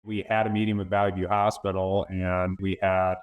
We had a meeting with Valley View Hospital, and we had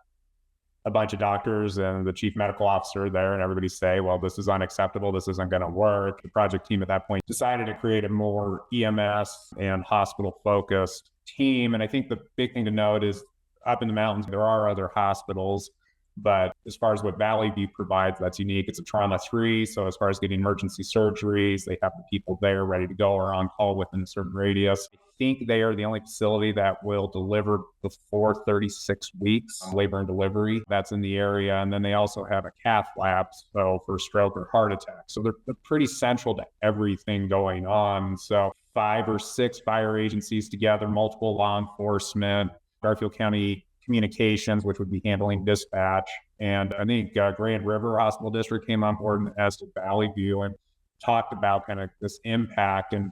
a bunch of doctors and the chief medical officer there, and everybody say, well, this is unacceptable. This isn't going to work. The project team at that point decided to create a more EMS and hospital focused team. And I think the big thing to note is up in the mountains, there are other hospitals, but as far as what Valley View provides, that's unique. It's a trauma 3. So as far as getting emergency surgeries, they have the people there ready to go or on call within a certain radius. I think they are the only facility that will deliver before 36 weeks, labor and delivery. That's in the area. And then they also have a cath lab, so for stroke or heart attack. So they're pretty central to everything going on. So 5 or 6 fire agencies together, multiple law enforcement, Garfield County Communications, which would be handling dispatch. And I think Grand River Hospital District came on board, as did Valley View, and talked about kind of this impact. And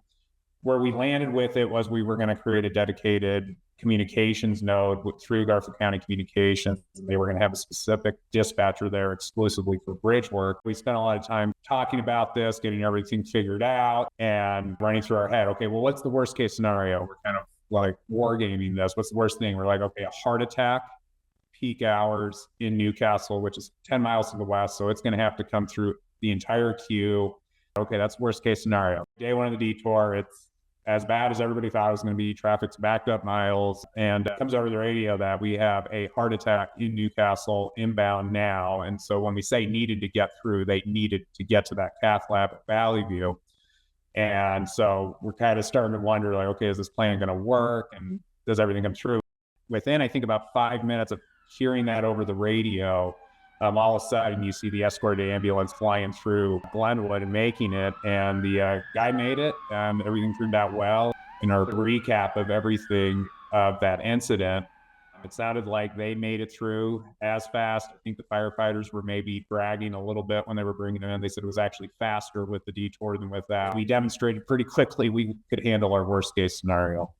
where we landed with it was we were going to create a dedicated communications node through Garfield County Communications. They were going to have a specific dispatcher there exclusively for bridge work. We spent a lot of time talking about this, getting everything figured out and running through our head. Okay, well, what's the worst case scenario? We're kind of like wargaming this. What's the worst thing? We're like, okay, a heart attack, peak hours in Newcastle, which is 10 miles to the west. So it's going to have to come through the entire queue. Okay, that's worst case scenario. Day one of the detour, it's as bad as everybody thought it was going to be. Traffic's backed up miles, and it comes over the radio that we have a heart attack in Newcastle inbound now. And so when we say needed to get through, they needed to get to that cath lab at Valley View. And so we're kind of starting to wonder, like, okay, is this plan going to work? And does everything come through? Within, I think, about 5 minutes of hearing that over the radio, all of a sudden you see the escort ambulance flying through Glenwood and making it. And the guy made it, and everything turned out well. In our recap of everything of that incident, it sounded like they made it through as fast. I think the firefighters were maybe bragging a little bit when they were bringing it in. They said it was actually faster with the detour than with that. We demonstrated pretty quickly we could handle our worst case scenario.